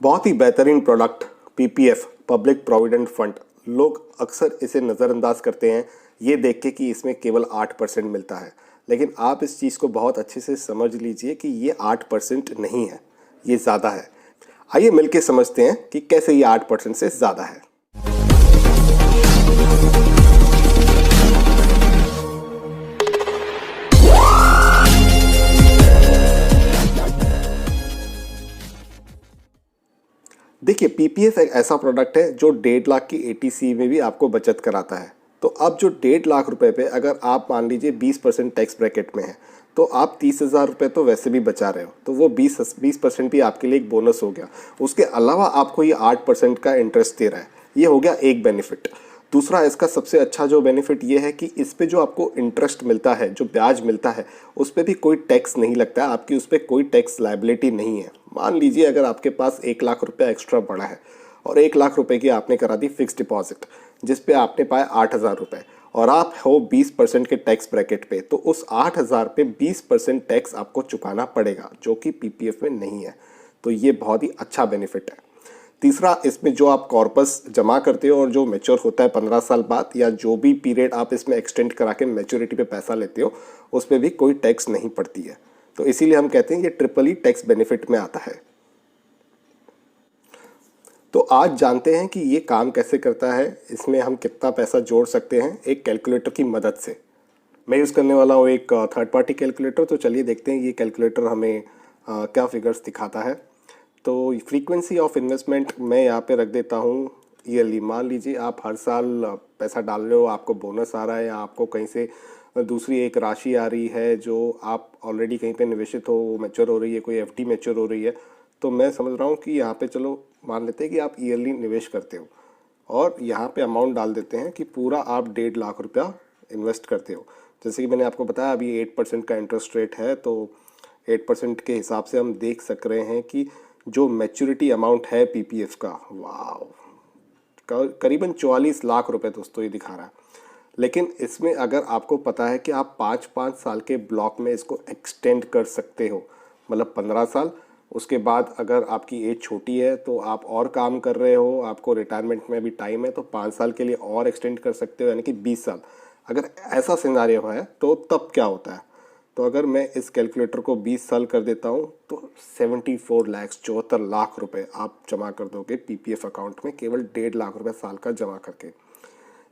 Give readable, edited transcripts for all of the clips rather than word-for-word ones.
बहुत ही बेहतरीन product PPF, public provident fund. लोग अक्सर इसे नज़रअंदाज करते हैं ये देख के कि इसमें केवल 8% मिलता है, लेकिन आप इस चीज़ को बहुत अच्छे से समझ लीजिए कि ये 8% नहीं है, ये ज़्यादा है। आइए मिलके समझते हैं कि कैसे ये 8% से ज़्यादा है। देखिए, पीपीएफ एक ऐसा प्रोडक्ट है जो 1.5 लाख की एटीसी में भी आपको बचत कराता है। तो अब जो 1.5 लाख रुपए पे अगर आप मान लीजिए 20% टैक्स ब्रैकेट में है, तो आप 30,000 रुपये तो वैसे भी बचा रहे हो, तो वो 20% भी आपके लिए एक बोनस हो गया। उसके अलावा आपको ये 8% का इंटरेस्ट दे रहा है, ये हो गया एक बेनिफिट। दूसरा, इसका सबसे अच्छा जो बेनिफिट ये है कि इस पे जो आपको इंटरेस्ट मिलता है, जो ब्याज मिलता है, उस पर भी कोई टैक्स नहीं लगता है, आपकी उस पर कोई टैक्स लायबिलिटी नहीं है। मान लीजिए अगर आपके पास 1 लाख रुपया एक्स्ट्रा पड़ा है और 1 लाख रुपए की आपने करा दी फिक्स डिपॉजिट, जिस पे आपने पाया 8,000 रुपये, और आप हो 20% के टैक्स ब्रैकेट पे, तो उस 8,000 पे 20% टैक्स आपको चुकाना पड़ेगा, जो कि पीपीएफ में नहीं है। तो ये बहुत ही अच्छा बेनिफिट है। तीसरा, इसमें जो आप कॉर्पस जमा करते हो और जो मैच्योर होता है 15 साल बाद, या जो भी पीरियड आप इसमें एक्सटेंड करा के मैच्योरिटी पे पैसा लेते हो, उस पर भी कोई टैक्स नहीं पड़ती है। तो इसीलिए हम कहते हैं ये ट्रिपल ई टैक्स बेनिफिट में आता है। तो आज जानते हैं कि ये काम कैसे करता है, इसमें हम कितना पैसा जोड़ सकते हैं एक कैलकुलेटर की मदद से। मैं यूज़ करने वाला हूँ एक थर्ड पार्टी कैलकुलेटर। तो चलिए देखते हैं ये कैलकुलेटर हमें क्या फिगर्स दिखाता है। तो फ्रीक्वेंसी ऑफ इन्वेस्टमेंट मैं यहाँ पे रख देता हूँ ईयरली। मान लीजिए आप हर साल पैसा डाल रहे हो, आपको बोनस आ रहा है, या आपको कहीं से दूसरी एक राशि आ रही है जो आप ऑलरेडी कहीं पे निवेशित हो, वो मैच्योर हो रही है, कोई एफडी मैच्योर हो रही है। तो मैं समझ रहा हूँ कि यहाँ पे चलो मान लेते हैं कि आप ईयरली निवेश करते हो, और यहाँ पे अमाउंट डाल देते हैं कि पूरा आप 1.5 लाख रुपया इन्वेस्ट करते हो। जैसे कि मैंने आपको बताया अभी 8% का इंटरेस्ट रेट है, तो 8% के हिसाब से हम देख सक रहे हैं कि जो मैच्योरिटी अमाउंट है पीपीएफ का, वाह, करीबन 44 लाख रुपए दोस्तों ये दिखा रहा है। लेकिन इसमें अगर आपको पता है कि आप 5-5 साल के ब्लॉक में इसको एक्सटेंड कर सकते हो, मतलब 15 साल, उसके बाद अगर आपकी एज छोटी है तो आप और काम कर रहे हो, आपको रिटायरमेंट में भी टाइम है, तो 5 साल के लिए और एक्सटेंड कर सकते हो, यानी कि 20 साल। अगर ऐसा सिनेरियो है तो तब क्या होता है? तो अगर मैं इस कैलकुलेटर को 20 साल कर देता हूँ तो 74 लाख रुपए आप जमा कर दोगे पीपीएफ अकाउंट में, केवल 1.5 लाख रुपए साल का जमा करके।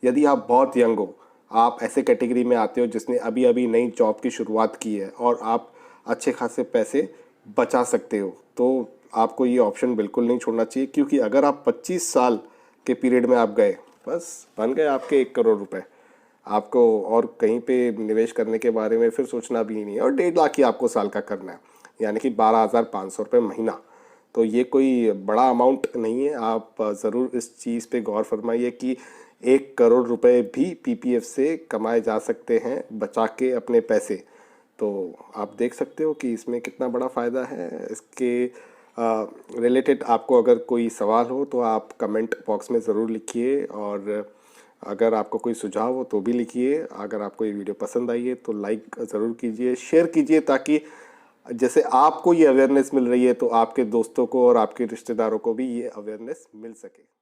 यदि आप बहुत यंग हो, आप ऐसे कैटेगरी में आते हो जिसने अभी अभी नई जॉब की शुरुआत की है और आप अच्छे खासे पैसे बचा सकते हो, तो आपको ये ऑप्शन बिल्कुल नहीं छोड़ना चाहिए। क्योंकि अगर आप 25 साल के पीरियड में आप गए, बस बन गए आपके 1 करोड़ रुपए। आपको और कहीं पे निवेश करने के बारे में फिर सोचना भी नहीं है, और 1.5 लाख ही आपको साल का करना है, यानी कि 12,500 रुपये महीना। तो ये कोई बड़ा अमाउंट नहीं है। आप ज़रूर इस चीज़ पे गौर फरमाइए कि 1 करोड़ रुपए भी पीपीएफ से कमाए जा सकते हैं बचा के अपने पैसे। तो आप देख सकते हो कि इसमें कितना बड़ा फ़ायदा है। इसके रिलेटेड आपको अगर कोई सवाल हो तो आप कमेंट बॉक्स में ज़रूर लिखिए, और अगर आपको कोई सुझाव हो तो भी लिखिए। अगर आपको ये वीडियो पसंद आई है तो लाइक ज़रूर कीजिए, शेयर कीजिए, ताकि जैसे आपको ये अवेयरनेस मिल रही है तो आपके दोस्तों को और आपके रिश्तेदारों को भी ये अवेयरनेस मिल सके।